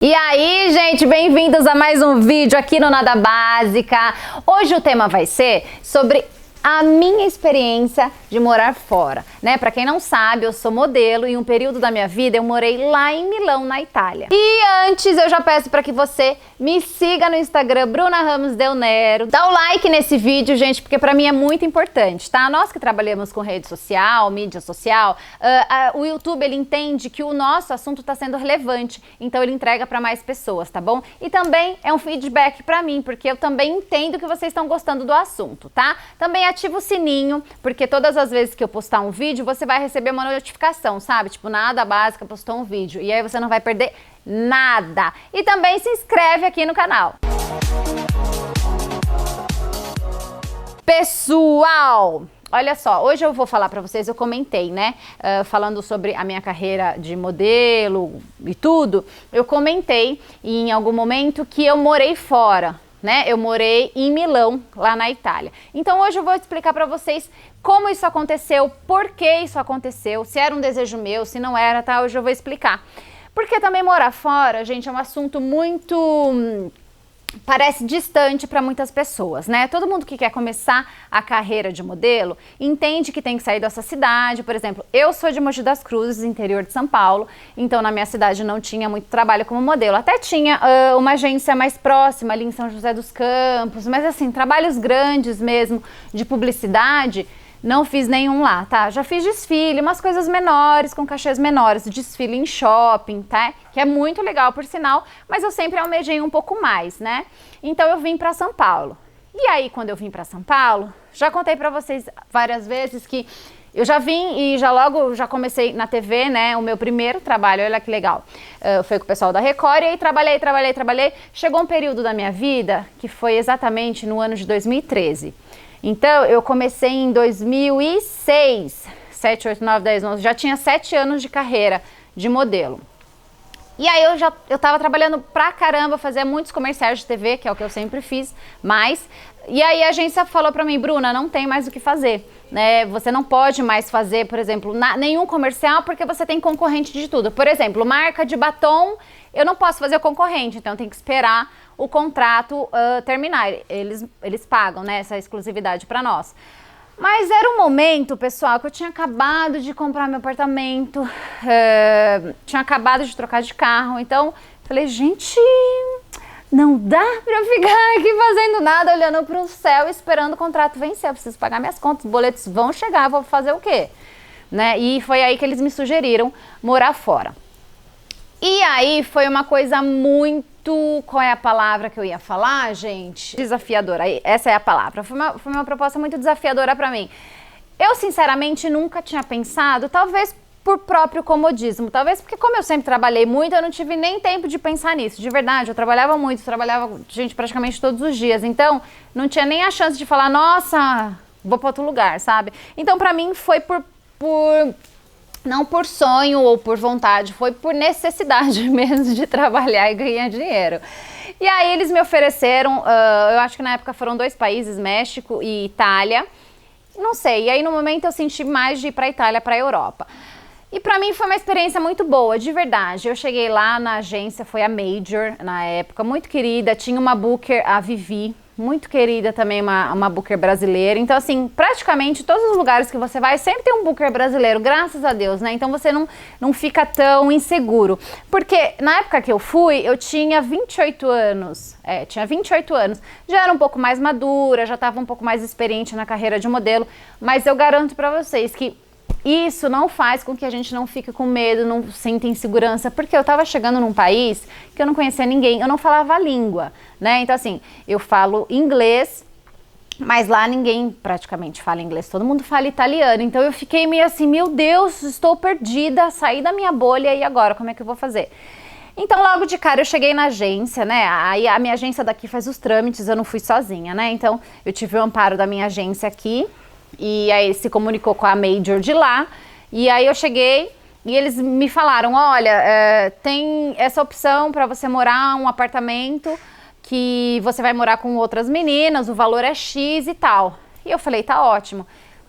E aí, gente, bem-vindos a mais um vídeo aqui no Nada Básica. Hoje o tema vai ser sobre a minha experiência de morar fora, né? Pra quem não sabe, eu sou modelo e um período da minha vida eu morei lá em Milão, na Itália. E antes eu já peço pra que você me siga no Instagram, Bruna Ramos Del Nero. Dá o like nesse vídeo, gente, porque pra mim é muito importante, tá? Nós que trabalhamos com rede social, mídia social, o YouTube, ele entende que o nosso assunto tá sendo relevante, então ele entrega pra mais pessoas, tá bom? E também é um feedback pra mim, porque eu também entendo que vocês estão gostando do assunto, tá? Também ativa o sininho, porque todas as vezes que eu postar um vídeo, você vai receber uma notificação, sabe? Tipo, Nada Básica postou um vídeo. E aí você não vai perder nada. E também se inscreve aqui no canal. Pessoal, olha só, hoje eu vou falar pra vocês, eu comentei, né? Falando sobre a minha carreira de modelo e tudo, eu comentei em algum momento que eu morei fora, né? Eu morei em Milão, lá na Itália. Então hoje eu vou explicar pra vocês como isso aconteceu, por que isso aconteceu, se era um desejo meu, se não era, tá? Hoje eu vou explicar. Porque também morar fora, gente, é um assunto muito... parece distante para muitas pessoas, né? Todo mundo que quer começar a carreira de modelo entende que tem que sair dessa cidade. Por exemplo, eu sou de Mogi das Cruzes, interior de São Paulo, então na minha cidade não tinha muito trabalho como modelo. Até tinha uma agência mais próxima ali em São José dos Campos, mas assim, trabalhos grandes mesmo de publicidade, não fiz nenhum lá, tá? Já fiz desfile, umas coisas menores, com cachês menores, desfile em shopping, tá? Que é muito legal, por sinal, mas eu sempre almejei um pouco mais, né? Então eu vim pra São Paulo. E aí, quando eu vim pra São Paulo, já contei pra vocês várias vezes que eu já vim e já comecei na TV, né? O meu primeiro trabalho, olha que legal. Foi com o pessoal da Record e aí trabalhei. Chegou um período da minha vida que foi exatamente no ano de 2013. Então, eu comecei em 2006, 7, 8, 9, 10, 11, já tinha 7 anos de carreira de modelo. E aí eu tava trabalhando pra caramba, fazia muitos comerciais de TV, que é o que eu sempre fiz, e aí a agência falou pra mim, Bruna, não tem mais o que fazer, né? Você não pode mais fazer, por exemplo, nenhum comercial, porque você tem concorrente de tudo. Por exemplo, marca de batom, eu não posso fazer o concorrente, então tem que esperar o contrato terminar. Eles pagam, né, essa exclusividade pra nós. Mas era um momento, pessoal, que eu tinha acabado de comprar meu apartamento, tinha acabado de trocar de carro, então falei, gente, não dá pra ficar aqui fazendo nada, olhando pro céu, esperando o contrato vencer, eu preciso pagar minhas contas, os boletos vão chegar, vou fazer o quê? Né? E foi aí que eles me sugeriram morar fora. E aí foi uma coisa muito... Qual é a palavra que eu ia falar, gente? Desafiadora, essa é a palavra. Foi uma proposta muito desafiadora pra mim. Eu, sinceramente, nunca tinha pensado, talvez por próprio comodismo, talvez porque como eu sempre trabalhei muito, eu não tive nem tempo de pensar nisso. De verdade, eu trabalhava muito, gente, praticamente todos os dias. Então, não tinha nem a chance de falar, nossa, vou pra outro lugar, sabe? Então, pra mim, foi não por sonho ou por vontade, foi por necessidade mesmo de trabalhar e ganhar dinheiro. E aí eles me ofereceram, eu acho que na época foram 2 países, México e Itália, não sei, e aí no momento eu senti mais de ir pra Itália, pra Europa. E pra mim foi uma experiência muito boa, de verdade. Eu cheguei lá na agência, foi a Major na época, muito querida, tinha uma booker, a Vivi, muito querida também, uma booker brasileira. Então, assim, praticamente todos os lugares que você vai, sempre tem um booker brasileiro, graças a Deus, né? Então você não fica tão inseguro. Porque na época que eu fui, eu tinha 28 anos. Tinha 28 anos. Já era um pouco mais madura, já estava um pouco mais experiente na carreira de modelo. Mas eu garanto pra vocês que isso não faz com que a gente não fique com medo, não sinta insegurança, porque eu tava chegando num país que eu não conhecia ninguém, eu não falava a língua, né? Então assim, eu falo inglês, mas lá ninguém praticamente fala inglês, todo mundo fala italiano, então eu fiquei meio assim, meu Deus, estou perdida, saí da minha bolha e agora, como é que eu vou fazer? Então logo de cara eu cheguei na agência, né? Aí a minha agência daqui faz os trâmites, eu não fui sozinha, né? Então eu tive o amparo da minha agência aqui, e aí se comunicou com a Major de lá, e aí eu cheguei e eles me falaram, olha, tem essa opção para você morar um apartamento que você vai morar com outras meninas, o valor é X e tal. E eu falei, tá ótimo.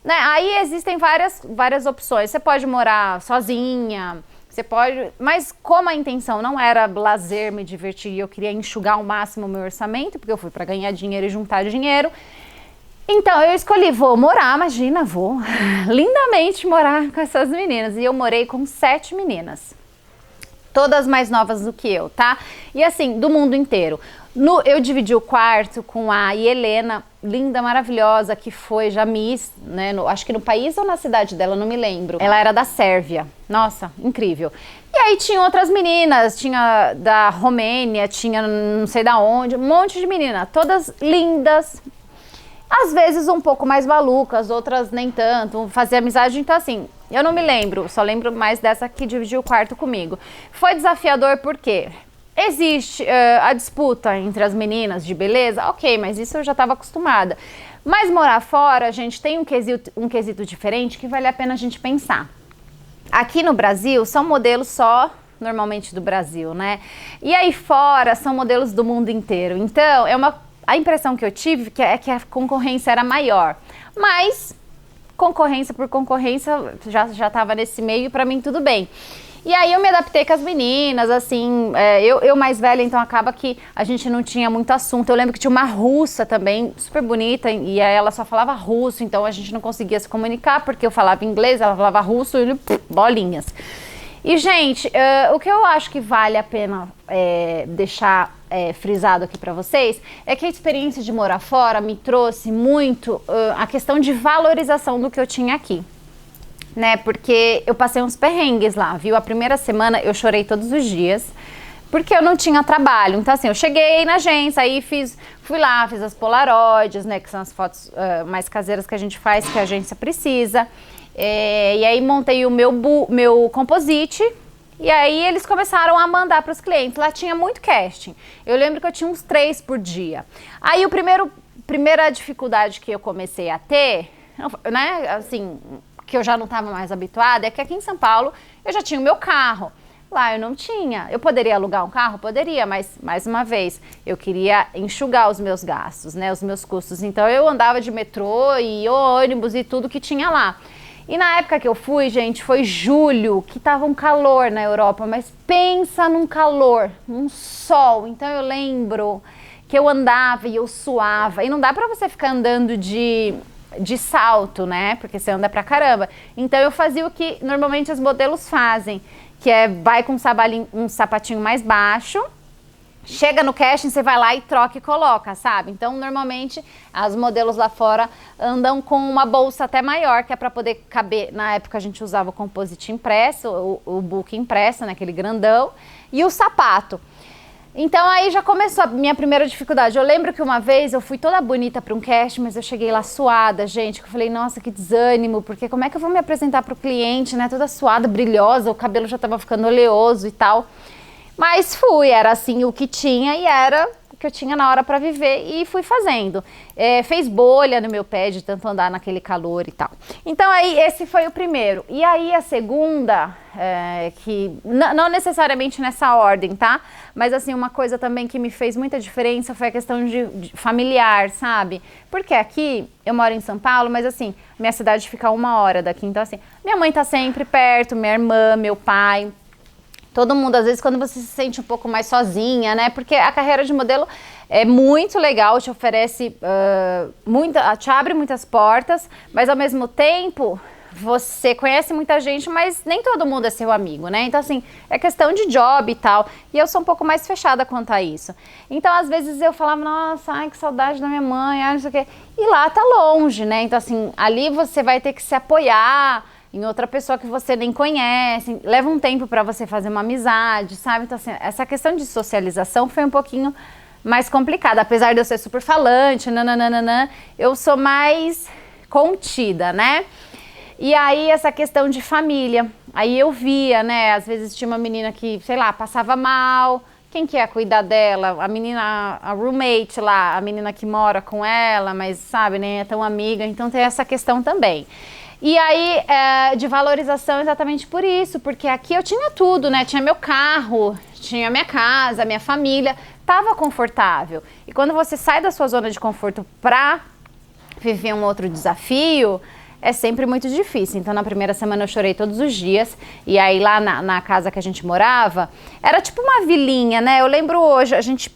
Né? Aí existem várias opções, você pode morar sozinha, você pode, mas como a intenção não era lazer, me divertir, eu queria enxugar ao máximo o meu orçamento, porque eu fui para ganhar dinheiro e juntar dinheiro. Então eu escolhi, vou morar, imagina, vou lindamente morar com essas meninas. E eu morei com 7 meninas, todas mais novas do que eu, tá? E assim, do mundo inteiro. Eu dividi o quarto com a Helena, linda, maravilhosa, que foi já Miss, né? Acho que no país ou na cidade dela, não me lembro. Ela era da Sérvia. Nossa, incrível. E aí tinha outras meninas, tinha da Romênia, tinha não sei da onde, um monte de menina, todas lindas. Às vezes um pouco mais malucas, outras nem tanto, fazia amizade, então assim, eu não me lembro, só lembro mais dessa que dividiu o quarto comigo. Foi desafiador porque existe a disputa entre as meninas de beleza, ok, mas isso eu já estava acostumada. Mas morar fora, a gente tem um quesito diferente que vale a pena a gente pensar. Aqui no Brasil, são modelos só normalmente do Brasil, né? E aí fora, são modelos do mundo inteiro. Então, a impressão que eu tive é que a concorrência era maior. Mas, concorrência por concorrência, já estava nesse meio, para mim tudo bem. E aí eu me adaptei com as meninas, assim, eu mais velha, então acaba que a gente não tinha muito assunto. Eu lembro que tinha uma russa também, super bonita, e ela só falava russo, então a gente não conseguia se comunicar, porque eu falava inglês, ela falava russo, e bolinhas. E, gente, o que eu acho que vale a pena deixar frisado aqui pra vocês é que a experiência de morar fora me trouxe muito a questão de valorização do que eu tinha aqui. Né, porque eu passei uns perrengues lá, viu? A primeira semana eu chorei todos os dias, porque eu não tinha trabalho. Então, assim, eu cheguei na agência, aí fui lá, fiz as polaroides, né, que são as fotos mais caseiras que a gente faz, que a agência precisa. E aí montei o meu composite, e aí eles começaram a mandar para os clientes. Lá tinha muito casting. Eu lembro que eu tinha uns 3 por dia. Aí primeira dificuldade que eu comecei a ter, né, assim, que eu já não estava mais habituada, é que aqui em São Paulo eu já tinha o meu carro. Lá eu não tinha. Eu poderia alugar um carro? Poderia, mas, mais uma vez, eu queria enxugar os meus gastos, né, os meus custos. Então eu andava de metrô e ônibus e tudo que tinha lá. E na época que eu fui, gente, foi julho, que tava um calor na Europa, mas pensa num calor, um sol. Então eu lembro que eu andava e eu suava. E não dá pra você ficar andando de salto, né? Porque você anda pra caramba. Então eu fazia o que normalmente os modelos fazem, que é vai com um sapatinho mais baixo, chega no casting, você vai lá e troca e coloca, sabe? Então normalmente as modelos lá fora andam com uma bolsa até maior, que é pra poder caber. Na época a gente usava o composite impresso, o book impresso, né? Aquele grandão, e o sapato. Então aí já começou a minha primeira dificuldade. Eu lembro que uma vez eu fui toda bonita para um casting, mas eu cheguei lá suada, gente, que eu falei, nossa, que desânimo, porque como é que eu vou me apresentar para o cliente, né, toda suada, brilhosa, o cabelo já estava ficando oleoso e tal. Mas fui, era assim o que tinha e era o que eu tinha na hora para viver e fui fazendo. Fez bolha no meu pé de tanto andar naquele calor e tal. Então aí esse foi o primeiro. E aí a segunda, que não necessariamente nessa ordem, tá? Mas assim, uma coisa também que me fez muita diferença foi a questão de familiar, sabe? Porque aqui, eu moro em São Paulo, mas assim, minha cidade fica 1 hora daqui. Então assim, minha mãe tá sempre perto, minha irmã, meu pai. Todo mundo, às vezes, quando você se sente um pouco mais sozinha, né? Porque a carreira de modelo é muito legal, te oferece te abre muitas portas, mas ao mesmo tempo você conhece muita gente, mas nem todo mundo é seu amigo, né? Então, assim, é questão de job e tal. E eu sou um pouco mais fechada quanto a isso. Então, às vezes eu falava, nossa, ai, que saudade da minha mãe, ai, não sei o quê. E lá tá longe, né? Então, assim, ali você vai ter que se apoiar em outra pessoa que você nem conhece, leva um tempo para você fazer uma amizade, sabe? Então, assim, essa questão de socialização foi um pouquinho mais complicada, apesar de eu ser super falante, nananana, eu sou mais contida, né? E aí, essa questão de família, aí eu via, né, às vezes tinha uma menina que, sei lá, passava mal, quem que ia cuidar dela? A menina, a roommate lá, a menina que mora com ela, mas, sabe, nem é tão amiga, então tem essa questão também. E aí, de valorização exatamente por isso, porque aqui eu tinha tudo, né? Tinha meu carro, tinha minha casa, minha família, tava confortável. E quando você sai da sua zona de conforto pra viver um outro desafio, é sempre muito difícil. Então na primeira semana eu chorei todos os dias, e aí lá na casa que a gente morava, era tipo uma vilinha, né? Eu lembro hoje, a gente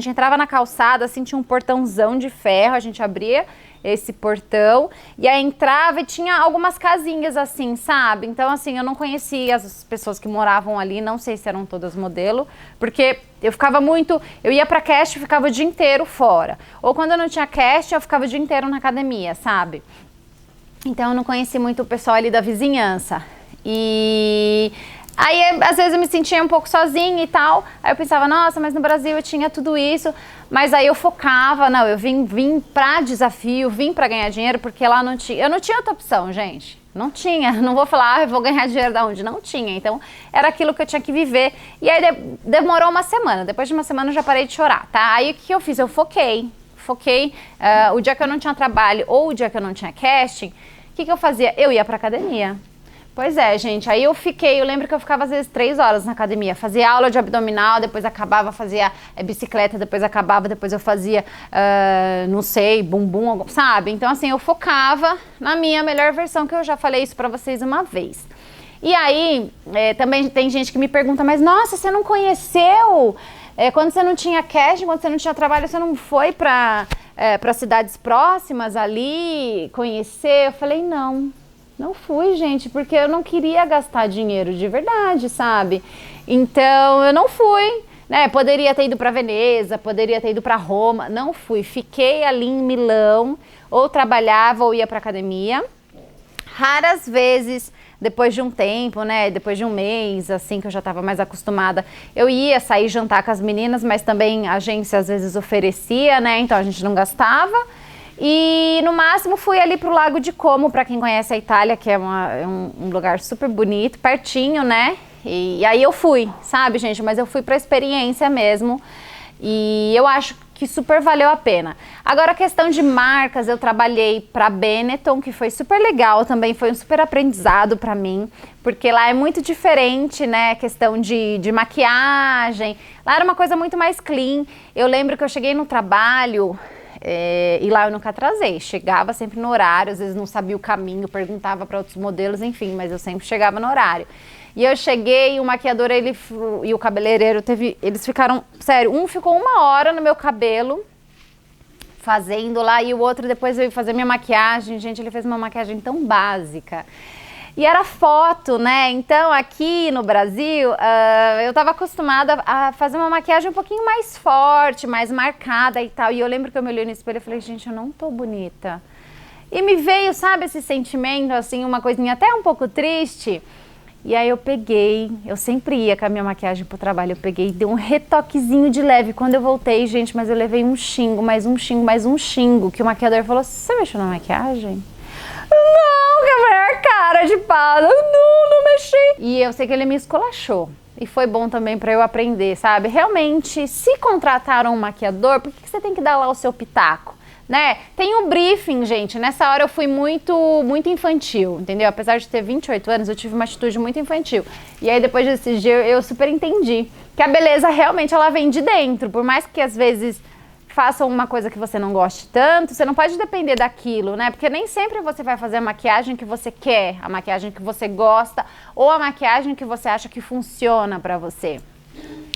entrava na calçada, assim, tinha um portãozão de ferro, a gente abria esse portão, e aí entrava e tinha algumas casinhas assim, sabe? Então assim, eu não conhecia as pessoas que moravam ali, não sei se eram todas modelo, porque eu ia pra cast e ficava o dia inteiro fora. Ou quando eu não tinha cast, eu ficava o dia inteiro na academia, sabe? Então eu não conheci muito o pessoal ali da vizinhança. E aí, às vezes eu me sentia um pouco sozinha e tal, aí eu pensava, nossa, mas no Brasil eu tinha tudo isso, mas aí eu focava, não, eu vim pra desafio, vim pra ganhar dinheiro, porque lá eu não tinha outra opção, gente, não tinha, não vou falar, eu vou ganhar dinheiro da onde, não tinha, então era aquilo que eu tinha que viver, e aí demorou uma semana, depois de uma semana eu já parei de chorar, tá? Aí o que eu fiz? Eu foquei, o dia que eu não tinha trabalho ou o dia que eu não tinha casting, o que eu fazia? Eu ia pra academia. Pois é, gente, aí eu lembro que eu ficava às vezes 3 horas na academia, fazia aula de abdominal, depois acabava, fazia bicicleta, depois acabava, depois eu fazia, não sei, bumbum, sabe? Então assim, eu focava na minha melhor versão, que eu já falei isso pra vocês uma vez. E aí, também tem gente que me pergunta, mas nossa, você não conheceu? Quando você não tinha cash, quando você não tinha trabalho, você não foi pra cidades próximas ali conhecer? Eu falei, não fui, gente, porque eu não queria gastar dinheiro de verdade, sabe? Então, eu não fui, né? Poderia ter ido para Veneza, poderia ter ido para Roma, não fui. Fiquei ali em Milão, ou trabalhava ou ia para academia. Raras vezes, depois de um tempo, né? Depois de um mês, assim, que eu já estava mais acostumada, eu ia sair jantar com as meninas, mas também a agência às vezes oferecia, né? Então a gente não gastava. E no máximo fui ali pro Lago de Como, para quem conhece a Itália, que é um lugar super bonito, pertinho, né? E aí eu fui, sabe, gente? Mas eu fui pra experiência mesmo. E eu acho que super valeu a pena. Agora, a questão de marcas, eu trabalhei pra Benetton, que foi super legal também, foi um super aprendizado pra mim, porque lá é muito diferente, né, questão de maquiagem. Lá era uma coisa muito mais clean. Eu lembro que eu cheguei no trabalho... e lá eu nunca atrasei, chegava sempre no horário, às vezes não sabia o caminho, perguntava para outros modelos, enfim, mas eu sempre chegava no horário. E eu cheguei, o maquiador e o cabeleireiro eles ficaram, sério, um ficou 1 hora no meu cabelo, fazendo lá, e o outro depois veio fazer minha maquiagem. Gente, ele fez uma maquiagem tão básica. E era foto, né? Então aqui no Brasil, eu tava acostumada a fazer uma maquiagem um pouquinho mais forte, mais marcada e tal. E eu lembro que eu me olhei no espelho e falei, gente, eu não tô bonita. E me veio, sabe, esse sentimento, assim, uma coisinha até um pouco triste. E aí eu sempre ia com a minha maquiagem pro trabalho, eu peguei e dei um retoquezinho de leve. Quando eu voltei, gente, mas eu levei um xingo, mais um xingo, mais um xingo, que o maquiador falou, você mexeu na maquiagem? Não, que a maior cara de pau, não mexi. E eu sei que ele me esculachou. E foi bom também pra eu aprender, sabe? Realmente, se contrataram um maquiador, por que você tem que dar lá o seu pitaco? Né? Tem um briefing, gente. Nessa hora eu fui muito infantil, entendeu? Apesar de ter 28 anos, eu tive uma atitude muito infantil. E aí depois desse dia eu super entendi que a beleza realmente ela vem de dentro. Por mais que às vezes façam uma coisa que você não goste tanto, você não pode depender daquilo, né? Porque nem sempre você vai fazer a maquiagem que você quer, a maquiagem que você gosta ou a maquiagem que você acha que funciona pra você.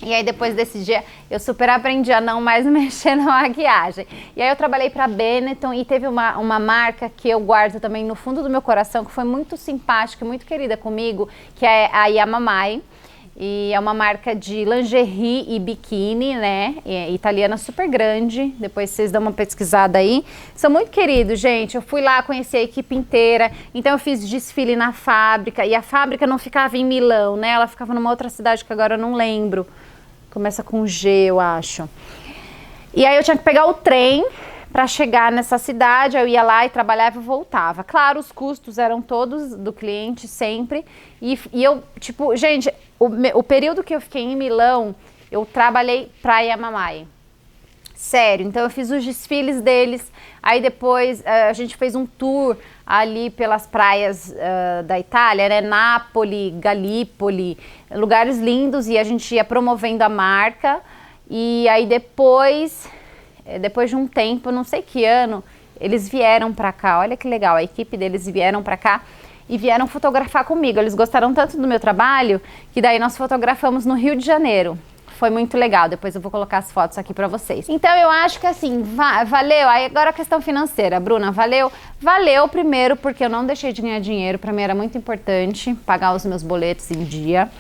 E aí depois desse dia eu super aprendi a não mais mexer na maquiagem. E aí eu trabalhei pra Benetton e teve uma marca que eu guardo também no fundo do meu coração, que foi muito simpática, muito querida comigo, que é a Yamamai. E é uma marca de lingerie e biquíni, né? É italiana, super grande. Depois vocês dão uma pesquisada aí. São muito queridos, gente. Eu fui lá conhecer a equipe inteira. Então eu fiz desfile na fábrica. E a fábrica não ficava em Milão, né? Ela ficava numa outra cidade que agora eu não lembro. Começa com G, eu acho. E aí eu tinha que pegar o trem para chegar nessa cidade. Eu ia lá e trabalhava e voltava. Claro, os custos eram todos do cliente sempre. E eu, tipo, gente, o período que eu fiquei em Milão, eu trabalhei pra Yamamai. Sério, então eu fiz os desfiles deles. Aí depois a gente fez um tour ali pelas praias da Itália, né? Nápoles, Galípoli, lugares lindos. E a gente ia promovendo a marca. E aí depois de um tempo, não sei que ano, eles vieram pra cá, olha que legal, a equipe deles vieram pra cá e vieram fotografar comigo. Eles gostaram tanto do meu trabalho que daí nós fotografamos no Rio de Janeiro. Foi muito legal, depois eu vou colocar as fotos aqui pra vocês. Então eu acho que assim, valeu. Aí agora a questão financeira, Bruna, valeu? Valeu primeiro porque eu não deixei de ganhar dinheiro, pra mim era muito importante pagar os meus boletos em dia.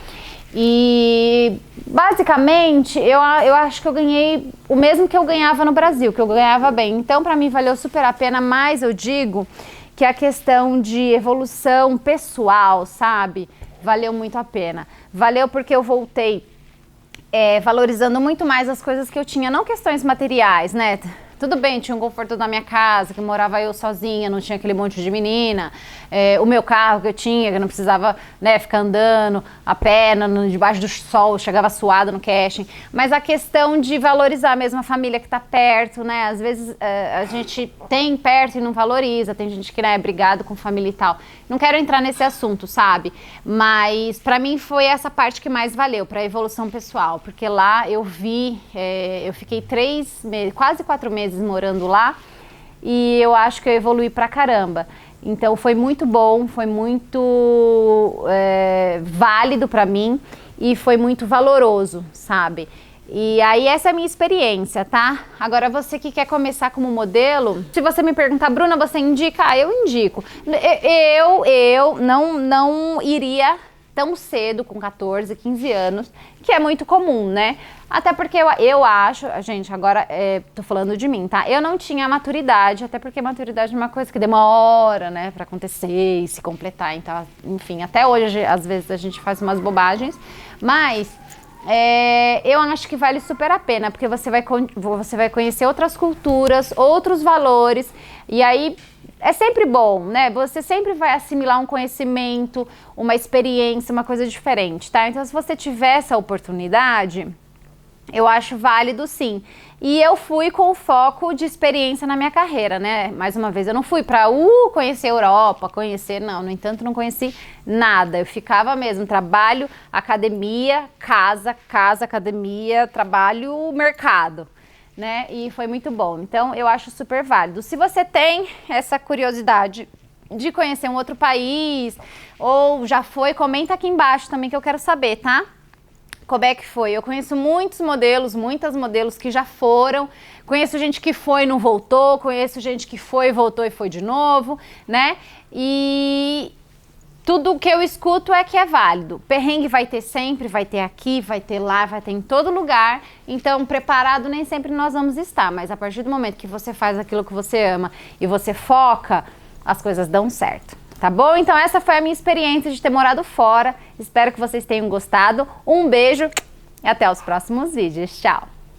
E basicamente eu acho que eu ganhei o mesmo que eu ganhava no Brasil, que eu ganhava bem. Então pra mim valeu super a pena, mas eu digo que a questão de evolução pessoal, sabe? Valeu muito a pena. Valeu porque eu voltei valorizando muito mais as coisas que eu tinha, não questões materiais, né? Tudo bem, tinha um conforto da minha casa, que morava eu sozinha, não tinha aquele monte de menina. O meu carro que eu tinha, que eu não precisava, né, ficar andando a pé, debaixo do sol, chegava suada no casting. Mas a questão de valorizar mesmo a família que tá perto, né? Às vezes a gente tem perto e não valoriza, tem gente que, né, é brigado com família e tal. Não quero entrar nesse assunto, sabe? Mas pra mim foi essa parte que mais valeu, pra evolução pessoal. Porque lá eu vi, eu fiquei 3 meses, quase 4 meses morando lá e eu acho que eu evolui pra caramba. Então foi muito bom, foi muito válido pra mim e foi muito valoroso, sabe? E aí essa é a minha experiência, tá? Agora você que quer começar como modelo, se você me perguntar, Bruna, você indica? Ah, eu indico. Eu não iria tão cedo, com 14, 15 anos, que é muito comum, né? Até porque eu acho, gente, agora tô falando de mim, tá? Eu não tinha maturidade, até porque maturidade é uma coisa que demora, né, pra acontecer e se completar. Então, enfim, até hoje, às vezes, a gente faz umas bobagens, mas eu acho que vale super a pena, porque você vai conhecer outras culturas, outros valores, e aí é sempre bom, né? Você sempre vai assimilar um conhecimento, uma experiência, uma coisa diferente, tá? Então, se você tiver essa oportunidade, eu acho válido sim. E eu fui com o foco de experiência na minha carreira, né? Mais uma vez, eu não fui pra conhecer a Europa, não. No entanto, não conheci nada. Eu ficava mesmo, trabalho, academia, casa, academia, trabalho, mercado, né? E foi muito bom. Então, eu acho super válido. Se você tem essa curiosidade de conhecer um outro país, ou já foi, comenta aqui embaixo também que eu quero saber, tá? Como é que foi? Eu conheço muitas modelos que já foram, conheço gente que foi e não voltou, conheço gente que foi, voltou e foi de novo, né? E tudo que eu escuto é que é válido. Perrengue vai ter sempre, vai ter aqui, vai ter lá, vai ter em todo lugar. Então, preparado nem sempre nós vamos estar, mas a partir do momento que você faz aquilo que você ama e você foca, as coisas dão certo. Tá bom? Então essa foi a minha experiência de ter morado fora. Espero que vocês tenham gostado. Um beijo e até os próximos vídeos. Tchau!